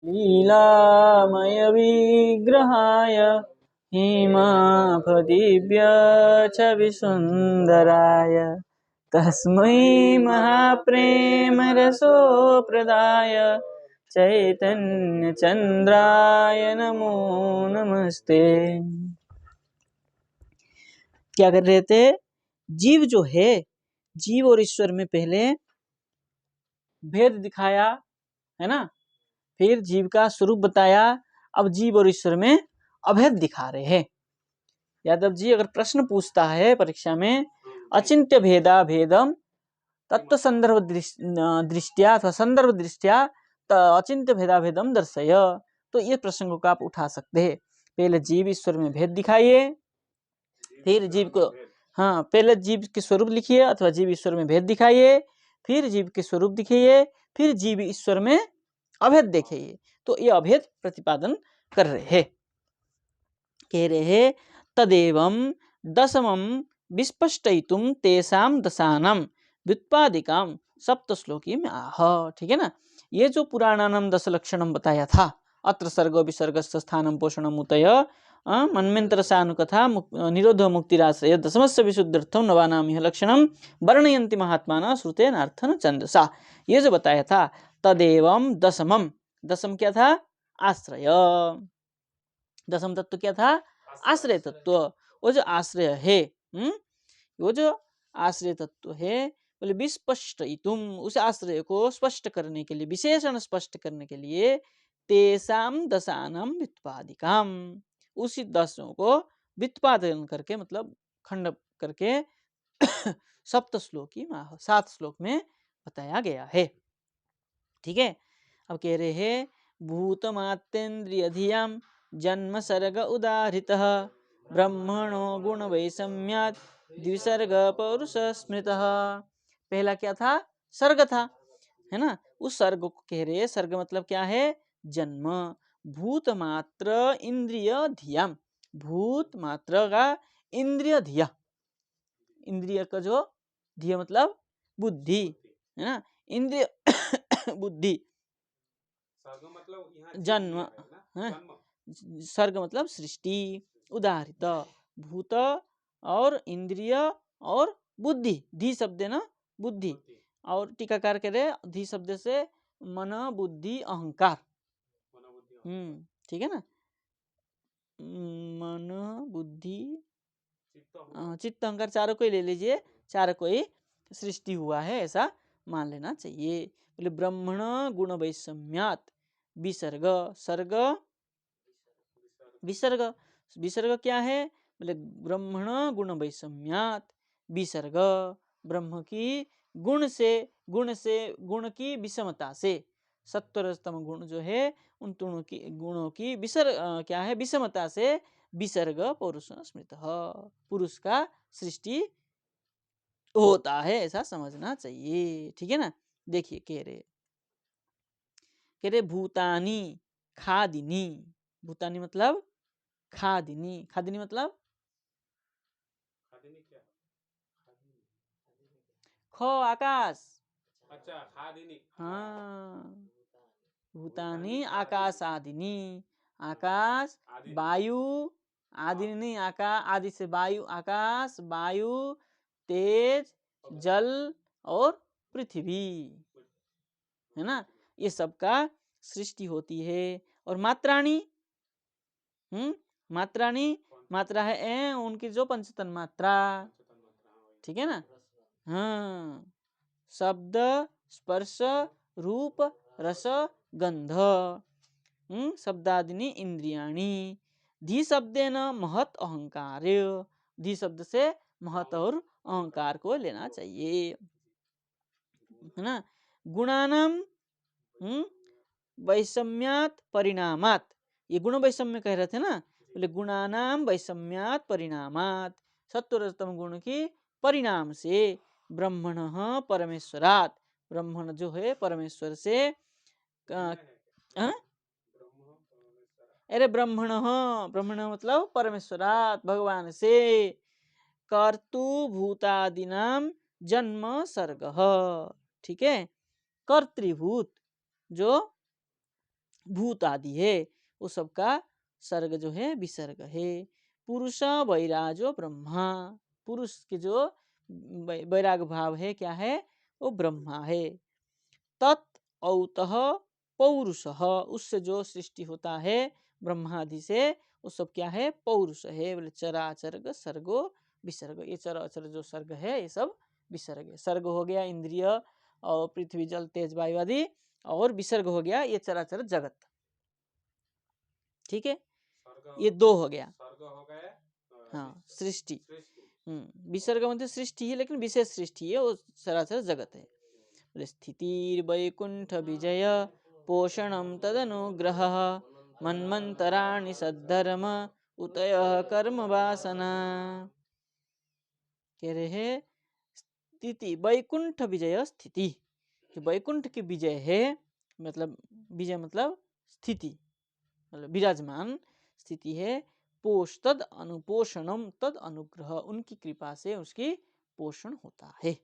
लीलामय विग्रहाय हेमाफदिव्य छविसुन्दराय तस्मै महाप्रेम रसोप्रदाय चैतन्य चंद्राय नमो नमस्ते। क्या कर रहे थे? जीव जो है, जीव और ईश्वर में पहले भेद दिखाया है ना, फिर जीव का स्वरूप बताया, अब जीव और ईश्वर में अभेद दिखा रहे हैं। यादव जी अगर प्रश्न पूछता है परीक्षा में, अचिंत्य भेदा भेदम तत्व संदर्भ दृष्टिया अथवा संदर्भ दृष्टिया अचिंत्य भेदा भेदम दर्शय, तो ये प्रसंगों को आप उठा सकते हैं। पहले जीव ईश्वर में भेद दिखाइए, फिर जीव को, हाँ, पहले जीव के स्वरूप लिखिए अथवा जीव ईश्वर में भेद दिखाइए, फिर जीव के स्वरूप दिखाइए, फिर जीव ईश्वर में अभेद देखिए। तो ये अभेद प्रतिपादन कर रहे हैं। कह रहे हैं तदेवं दशमं विस्पष्टयितुं तेषां दशानां व्युत्पादिकां सप्त श्लोकी में आह। ठीक है ना, ये जो पुराणानां दश लक्षणम बताया था, अत्र सर्ग विसर्गस्य स्थानं पोषणम उतय मन्वंतर सानुकथा निरोधो मुक्तिराश्रय दशमस्य विशुद्ध्यर्थम नवानाम यह लक्षणम वर्णयन्ति महात्माना श्रुतेन अर्थन छंदसा। ये जो बताया था, तदेवं दशमम, दशम क्या था? आश्रय। दशम तत्व क्या था? आश्रय तत्व। वो जो आश्रय है, वो जो आश्रय तत्व है, बोले विस्पष्ट, तुम उस आश्रय को स्पष्ट करने के लिए, विशेषण स्पष्ट करने के लिए, तेसाम दशानम व्युत्पादिकाम, उसी दसों को व्युत्पादन करके, मतलब खंड करके सप्त श्लोकी में, 7 श्लोक में बताया गया है। ठीक है, अब कह रहे हैं भूतमात्येन्द्रिय धियाम जन्म सर्ग उदाहृतः ब्रह्मणो गुण वैषम्यात् द्विसर्ग पौरुष स्मृतः। पहला क्या था? सर्ग था, है ना। उस सर्ग को कह रहे हैं, सर्ग मतलब क्या है? जन्म। भूत मात्र इंद्रिय धियाम, भूत मात्र का इंद्रिय धिया, इंद्रिय का जो धिया मतलब बुद्धि, है ना, इंद्रिय बुद्धि। जन्म, सर्ग मतलब सृष्टि, उदाहरित भूत और इंद्रिय और बुद्धि, धी शब्द है ना, बुद्धि। और टीकाकार करे धी शब्द से मन बुद्धि अहंकार, ठीक है ना, मन बुद्धि चित्त अहंकार चारों को ही ले लीजिए, चारों को ही सृष्टि हुआ है ऐसा मान लेना चाहिए। बोले ब्रह्मण गुण वैषम्यात् विसर्ग, सर्ग विसर्ग, विसर्ग क्या है? बोले ब्रह्मण गुण वैषम्यात् विसर्ग, ब्रह्म की गुण से, गुण की विषमता से, सत्वरजतम गुण जो है उन दोनों की गुणों की विसर्ग क्या है? विषमता से विसर्ग पौरुष स्मृत, पुरुष का सृष्टि होता है ऐसा समझना चाहिए। ठीक है ना। देखिए कह रहे भूतानी खादिनी, भूतानी मतलब खादिनी, खादिनी मतलब ख आकाश, अच्छा खादिनी, हाँ, भूतानी आकाश आदिनी, आकाश वायु आदिनी नहीं, आकाश आदि से वायु, आकाश वायु तेज जल और पृथ्वी, है ना, ये सबका सृष्टि होती है। और मात्राणी, मात्राणी, मात्रा है ए उनकी जो पंचतन मात्रा, ठीक है ना, हाँ, शब्द स्पर्श रूप रस गंध, शब्दादिनी इंद्रियाणी, धी शब्देन महत अहंकार, धी शब्द से महत और अहंकार को लेना चाहिए, है ना। गुणानाम वैषम्यात् परिणामात्, ये गुण वैषम्य कह रहे थे ना, बोले गुणानाम वैषम्यात् परिणामात्, सत्वरजतम गुण की परिणाम से, ब्रह्मण परमेश्वरात्, ब्रह्मण जो है परमेश्वर से, अरे ब्रह्मण, ब्रह्मण मतलब परमेश्वरात् भगवान से, कर्तु भूतादिनाम जन्म सर्ग, ठीक है, कर्तृभूत जो भूत आदि है, वो सबका सर्ग जो है विसर्ग है। पुरुष वैराजो ब्रह्मा, पुरुष के जो वैराग भाव है क्या है, वो ब्रह्मा है। तत् औतः पौरुष, उससे जो सृष्टि होता है ब्रह्मादि से, वो सब क्या है, पौरुष है। बोले चराचर सर्गो विसर्ग, ये चराचर जो सर्ग है ये सब विसर्ग है। सर्ग हो गया इंद्रिय और पृथ्वी जल तेज वायु आदि, और विसर्ग हो गया ये चराचर जगत। ठीक है, ये दो हो गया। हाँ, सृष्टि। विसर्ग मतलब सृष्टि है, लेकिन विशेष सृष्टि है, वो चराचर जगत है। स्थितिर वैकुंठ विजय पोषणम तदनुग्रह मन्मंतराणि सद्धर्म उतय कर्म वासना। कह रहे हैं स्थिति, वैकुंठ विजय स्थिति, जो वैकुंठ की विजय है, मतलब विजय मतलब स्थिति, मतलब विराजमान स्थिति है। पोष तद अनुपोषणम तद अनुग्रह, उनकी कृपा से उसकी पोषण होता है।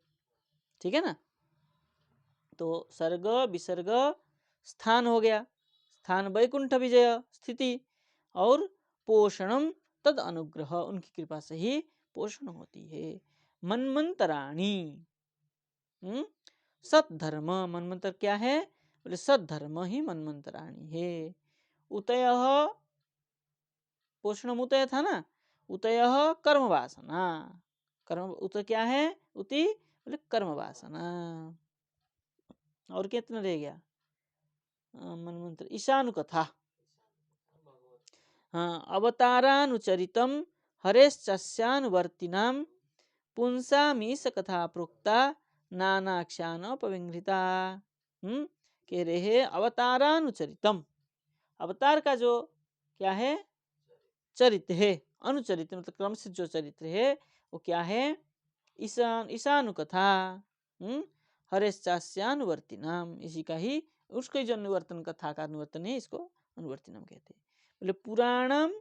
ठीक है ना। तो सर्ग विसर्ग स्थान हो गया, स्थान वैकुंठ विजय स्थिति, और पोषणम तद अनुग्रह, उनकी कृपा से ही पोषण होती है। मन्मंतराणी, सद्धर्म, मन्मंतर क्या है, बोले सद्धर्म ही मन्मंतराणी है। उतय, पोषण उतय था ना, उतय कर्म वासना, कर्म उत क्या है, उति बोले कर्म वासना। और कितना रह गया, मन्वंतर ईशानुकथा। हाँ, अवतारानुचरितम हरेश्चास्यानुवर्तिनाम पुंसामीश कथा प्रोक्ता नानाख्यानोपविंगृता। कह रहे हैं अवतारानुचरितम, अवतार का जो क्या है, चरित्र है, अनुचरित्र मतलब क्रम से जो चरित्र है वो क्या है, ईशानुकथा। हरेश्चास्यानुवर्ति नाम, इसी का ही, उसके जो अनुवर्तन कथा का अनुवर्तन है, इसको अनुवर्ति नाम कहते हैं। बोले पुराणम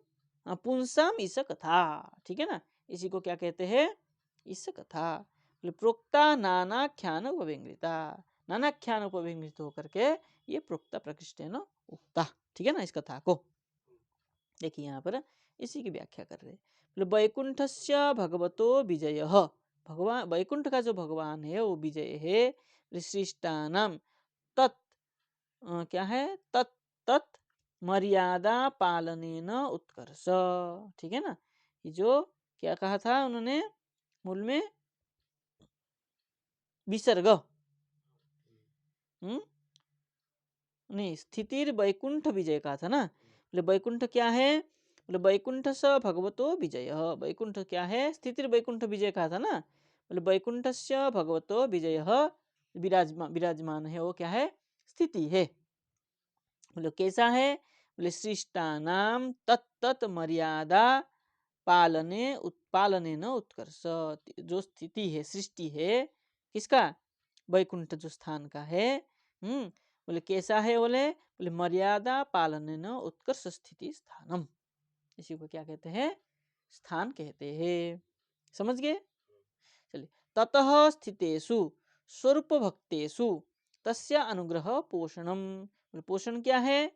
पुंसाम ईश कथा, ठीक है ना, इसी को क्या कहते हैं, ईश कथा। बोले प्रोक्ता नानाख्यान उपविंगृता, नानाख्यान उपविंगृत होकर के ये प्रोक्ता प्रकृष्टेन उक्ता। ठीक है ना, इस कथा को देखिए यहाँ पर इसी की व्याख्या कर रहे हैं। बोले वैकुंठस्य भगवतो विजय, भगवान वैकुंठ का जो भगवान है वो विजय है। सृष्टानाम तत् क्या है, तत् तत् मर्यादा पालनेन उत्कर्ष। ठीक है ना, ये जो क्या कहा था उन्होंने मूल में, विसर्ग, नहीं, स्थितिर वैकुंठ विजय कहा था ना। बोले वैकुंठ क्या है, बोले वैकुंठ स भगवतो विजय, वैकुंठ क्या है, स्थितिर वैकुंठ विजय कहा था ना। बोले वैकुंठस्य भगवतो विजय, विराजमान है वो क्या है, स्थिति है। बोले कैसा है, बोले सृष्टानाम तत्त मर्यादा पालने उत्पालने न उत्कर्ष, जो स्थिति है, सृष्टि है किसका, वैकुंठ जो स्थान का है। बोले कैसा है, बोले मर्यादा पालने न उत्कर्ष स्थिति स्थानम, इसी को क्या कहते हैं, स्थान कहते हैं। समझ गए। चलिए, ततः स्थितेषु स्वरूप भक्तेषु तस्य अनुग्रह पोषणम, पोषण क्या है,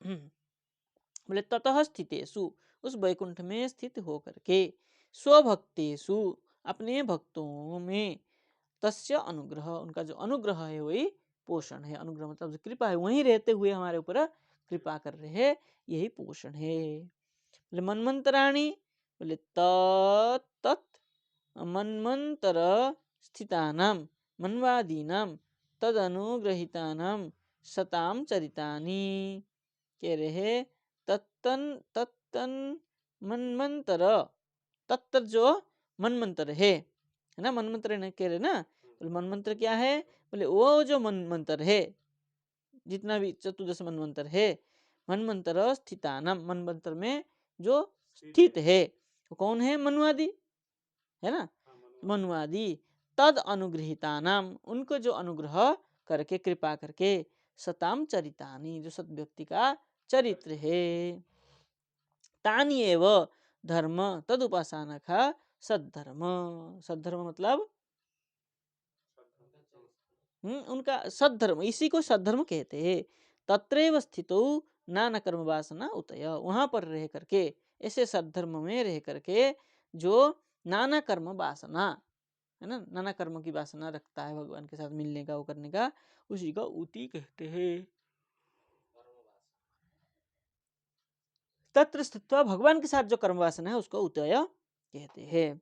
बोले ततः स्थितेषु, उस वैकुंठ में स्थित होकर के, स्वभक्तेषु, अपने भक्तों में, तस्य अनुग्रह, उनका जो अनुग्रह है वही पोषण है। अनुग्रह मतलब जो कृपा है, वहीं रहते हुए हमारे ऊपर कृपा कर रहे हैं, यही पोषण है। बोले मन्मंतराणी, बोले तत् मन्मंतर स्थितानाम मन्वादीनाम तद अनुग्रहितानाम सताम चरितानि। कह रहे तत्तन तत्तन मन्मंतर, तत्त जो मनमंत्र है ना, मनमंत्र ने कह रहे ना, बोले मनमंत्र क्या है, बोले वो जो मनमंत्र है, जितना भी चतुर्दश मनमंत्र है, मनमंत्र स्थितानाम, मनमंत्र में जो स्थित है वो कौन है, मनुवादी है ना, मनुवादी। तद अनुग्रहिता नाम, उनको जो अनुग्रह करके कृपा करके, सताम चरितानी, जो सत व्यक्ति का चरित्र है। तानी एव धर्म तद उपासना सद्धर्म, सद्धर्म मतलब उनका सद्धर्म, इसी को सद्धर्म कहते हैं। तत्रैव स्थितो नाना कर्म वासना उतय, वहां पर रह करके, ऐसे सद्धर्म में रह करके जो नाना कर्म वासना है ना, नाना कर्म की वासना रखता है भगवान के साथ मिलने का, वो करने का, उसी को उति कहते हैं। तत्र स्थित्वा, भगवान के साथ जो कर्म वासना है उसको उतय कहते हैं।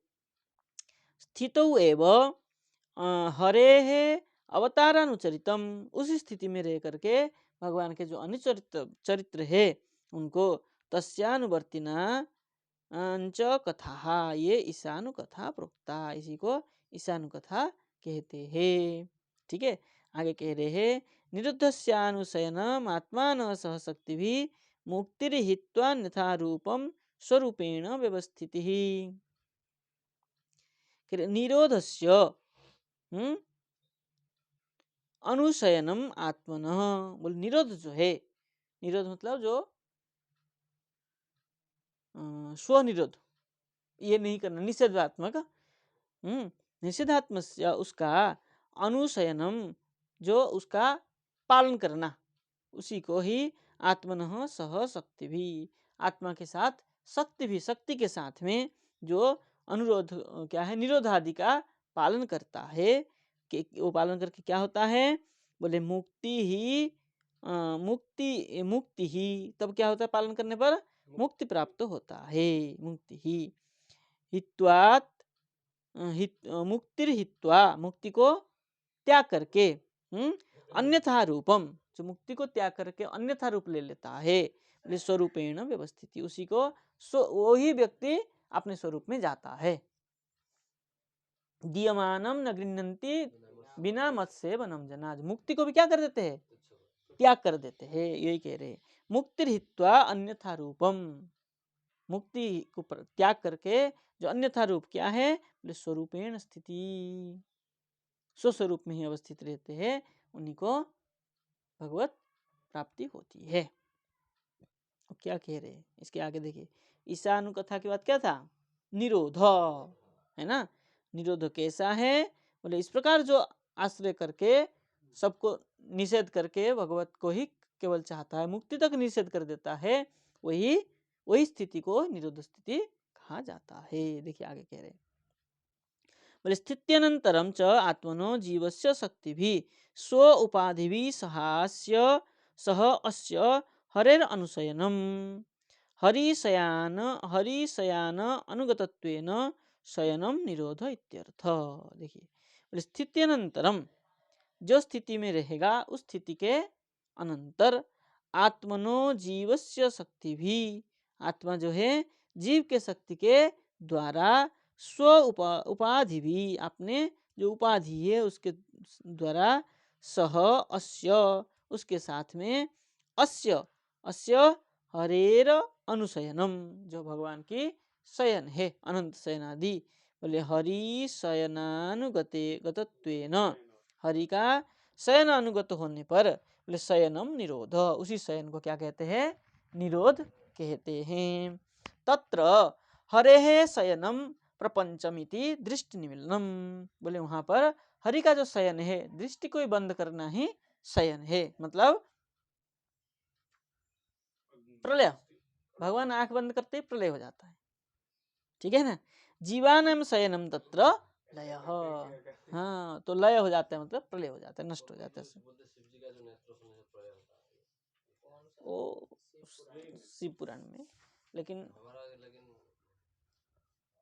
स्थितौ एव हरे है अवतारानुचरितम, उस स्थिति में रह करके भगवान के जो अनुचरित चरित्र है उनको तस्यानुवर्तिना अंच कथा, ये ईशानु कथा प्रोक्ता, इसी को ईशानु कथा कहते हैं। ठीक है, आगे कह रहे हैं निरुद्धस्यानुशयनम आत्मान सह शक्ति भी मुक्तिर्हित्वा रूपम स्वरूपेण व्यवस्थिति। निरोधस्य अनुशयनम आत्मनः, बोल निरोध जो है, निरोध मतलब जो स्वनिरोध, ये नहीं करना, निषेधात्मक, निषेधात्मक उसका अनुशयनम, जो उसका पालन करना, उसी को ही आत्मनः सह शक्ति भी, आत्मा के साथ शक्ति भी, शक्ति के साथ में जो अनुरोध क्या है, निरोध आदि का पालन करता है, कि वो पालन करके क्या होता है, बोले मुक्ति ही मुक्ति मुक्ति ही, तब क्या होता है पालन करने पर, मुक्ति प्राप्त होता है। मुक्ति ही हित्वात मुक्तिर हित्वा, मुक्ति को त्याग करके, अन्यथा रूपम, जो मुक्ति को त्याग करके अन्यथा रूप ले लेता है, स्वरूपेण व्यवस्थिति, उसी को वही व्यक्ति अपने स्वरूप में जाता है। दीयमानम न गृह्णन्ति बिना मत से वनम जना, मुक्ति को भी क्या कर देते हैं, त्याग कर देते हैं, यही कह रहे हैं। मुक्तिर हित्वा अन्यथा रूपम, मुक्ति को त्याग करके जो अन्यथा रूप क्या है, स्वरूपेण स्थिति, स्वस्वरूप में ही अवस्थित रहते हैं, उन्हीं को भगवत प्राप्ति होती है। अब क्या कह रहे हैं इसके आगे देखिए, ईशानु कथा के बाद क्या था, निरोध है ना। निरोध कैसा है, बोले इस प्रकार जो आश्रय करके सबको निषेध करके भगवत को ही केवल चाहता है, मुक्ति तक निषेध कर देता है, वही स्थिति को निरोध स्थिति कहा जाता है। देखिए आगे कह रहे हैं, बोले स्थित्यनंतरम च आत्मनो जीवस्य शक्ति भी स्व उपाधि भी सहास्य सह अस्य हरेर अनुशयनम हरिशयान अनुगतत्वेन शयनम निरोध इत्यर्थ। देखिए बोले स्थित्यनंतरम, जो स्थिति में रहेगा उस स्थिति के अनंतर आत्मनो जीवस्य शक्ति भी, आत्मा जो है जीव के शक्ति के द्वारा स्व उपाधि भी, अपने जो उपाधि है उसके द्वारा सह अस्य, उसके साथ में अस्य अस्य हरेर अनुशयनम, जो भगवान की शयन है, अनंत शयन आदि, बोले हरि शयनानुगते गतत्वेन, हरि का शयन अनुगत होने पर, बोले शयनम निरोध, उसी शयन को क्या कहते हैं, निरोध कहते हैं। तत्र हरेः शयनम प्रपंचमिति दृष्टि निमिलनम, बोले वहां पर हरि का जो शयन है, दृष्टि को ही बंद करना ही शयन है, मतलब प्रलय, भगवान आंख बंद करते ही प्रलय हो जाता है, ठीक है ना। जीवानम शयनम तत्र लय, हाँ तो लय हो जाता है, मतलब प्रलय हो जाता है, नष्ट हो जाता है। वो शिव पुराण में, लेकिन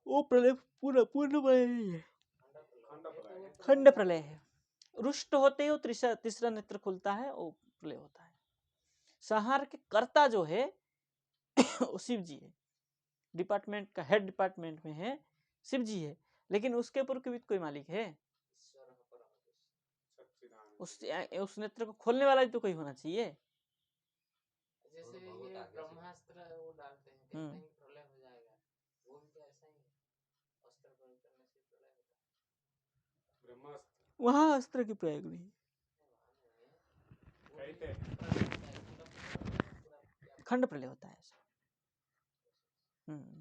वो प्रलय पूर्ण पूर्ण प्रलय नहीं है, खंड प्रलय है। रुष्ट होते ही वो तीसरा नेत्र खुलता है, वो प्रलय होता है। संहार के कर्ता जो है वो शिव जी है, डिपार्टमेंट का हेड डिपार्टमेंट में है शिव जी है, लेकिन उसके ऊपर कोई मालिक है, उस नेत्र को खोलने वाला भी तो कोई होना चाहिए। जैसे ये ब्रह्मास्त्र वो डालते हैं, कहते हैं प्रलय हो जाएगा, वो भी तो ऐसा ही है, अस्त्र प्रयोग करने से प्रलय होता है। ब्रह्मास्त्र वहां अस्त्र की प्रयोग नहीं, खंड प्रलय होता है।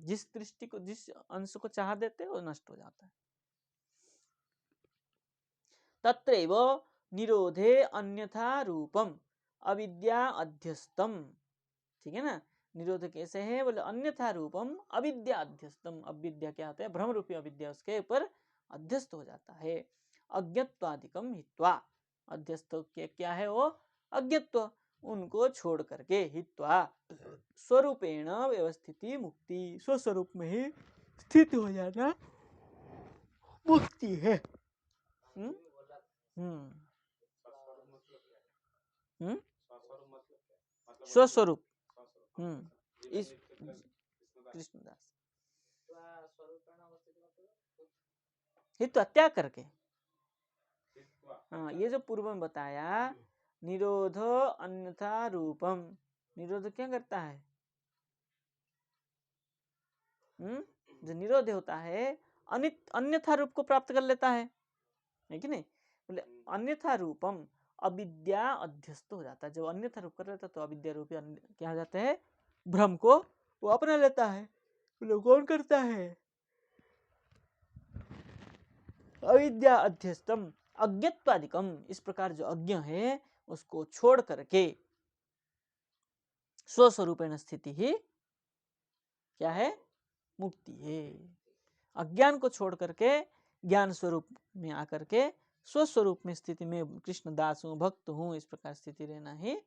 जिस दृष्टि को, जिस अंश को चाह देते वो नष्ट हो जाता है। तत्रैव निरोधे अन्यथा रूपम अविद्या अध्यस्तम। ठीक है ना, निरोध कैसे है बोले अन्यथा रूपम अविद्या अध्यस्तम। अविद्या क्या होता है, भ्रम रूपी अविद्या उसके ऊपर अध्यस्त हो जाता है। अज्ञत्वादिकम हित्वा, अध्यस्त क्या है वो अज्ञत्व, उनको छोड़ करके हित्वा स्वरूपेण व्यवस्थिति मुक्ति, स्वस्वरूप में ही स्थित हो जाना मुक्ति है। स्वस्वरूप इस कृष्णदास हित्वा त्याग करके। हाँ, ये जो पूर्व में बताया निरोध अन्यथा रूपम, निरोध क्या करता है, जो निरोध होता है अन्यथा रूप को प्राप्त कर लेता है कि नहीं, बोले अन्यथा रूपम अविद्या अध्यस्त हो जाता है। जब अन्यथा रूप कर लेता है तो अविद्या रूपी क्या हो जाता है, भ्रम को वो अपना लेता है। बोले कौन करता है, अविद्या अध्यस्तम अज्ञत्वादिकम, इस प्रकार जो अज्ञ है उसको छोड़ करके स्वस्वरूपेण स्थिति ही क्या है, मुक्ति है। अज्ञान को छोड़ करके ज्ञान स्वरूप में आकर के स्वस्वरूप में स्थिति में कृष्ण दास हूँ, भक्त हूँ, इस प्रकार स्थिति रहना ही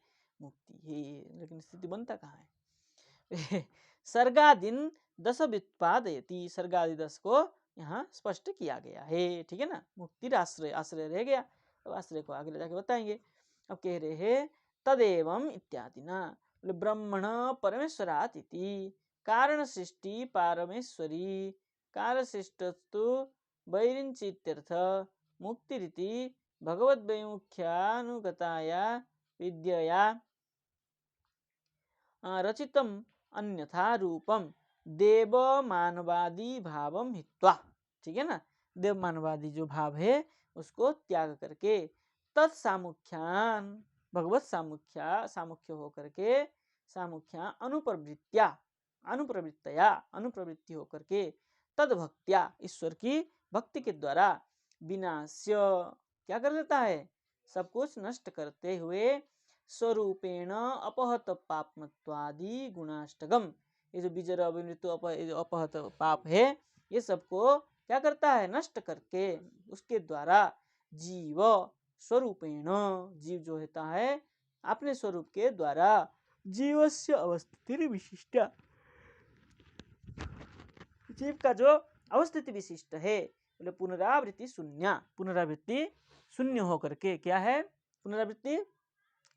मुक्ति है। लेकिन स्थिति बनता कहाँ है, सर्गादिन 10 व्युत्पादयति, सर्गादि 10 को यहाँ स्पष्ट किया गया है। ठीक है ना, मुक्ति आश्रय, आश्रय रह गया, अब आश्रय को आगे ले जाके बताएंगे। अब कह रहे हैं तदेवम इत्यादि ना, ब्रह्मण परमेश्वरात् इति कारण सृष्टि पारमेश्वरी काल सृष्टस्तु वैरिंचित्यर्थ मुक्तिरिति भगवद्वैमुख्यानुगताया विद्यया रचितम अन्यथा रूपम देव मानवादी भावम हित्वा। ठीक है ना, देव मानवादी जो भाव है उसको त्याग करके तत्सामुख्यान भगवत सामुख्य होकर के सामुख्या अनुप्रवृत्तया अनुप्रवृत्ति होकर के तद भक्त्या ईश्वर की भक्ति के द्वारा विनाश्य क्या कर देता है, सब कुछ नष्ट करते हुए स्वरूपेण अपहत पापमत्वादि गुणाष्टकम, ये जो विजय अभिमृत्यु अपहत पाप है ये सबको क्या करता है, नष्ट करके उसके द्वारा जीव स्वरूपेण, जीव जो होता है अपने स्वरूप के द्वारा जीवस्य अवस्थिति विशिष्ट, जीव का जो अवस्थिति विशिष्ट है बोले पुनरावृत्ति शून्य, पुनरावृत्ति शून्य होकर के क्या है, पुनरावृत्ति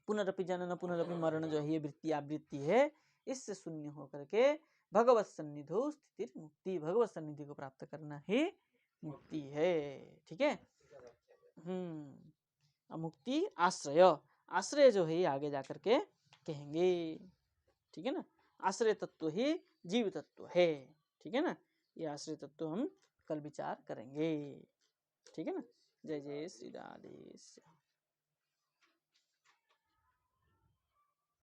पुनरपि जनन पुनरपि मरण जो है वृत्ति आवृत्ति है, इससे शून्य होकर के भगवत सन्निधो स्थिति मुक्ति, भगवत सन्निधि को प्राप्त करना ही मुक्ति है। ठीक है, मुक्ति आश्रय, आश्रय जो है आगे जाकर के कहेंगे। ठीक है ना, आश्रय तत्व ही जीव तत्व है। ठीक है ना, ये आश्रय तत्व हम कल विचार करेंगे। ठीक है ना, जय जय श्री राधेश्याम।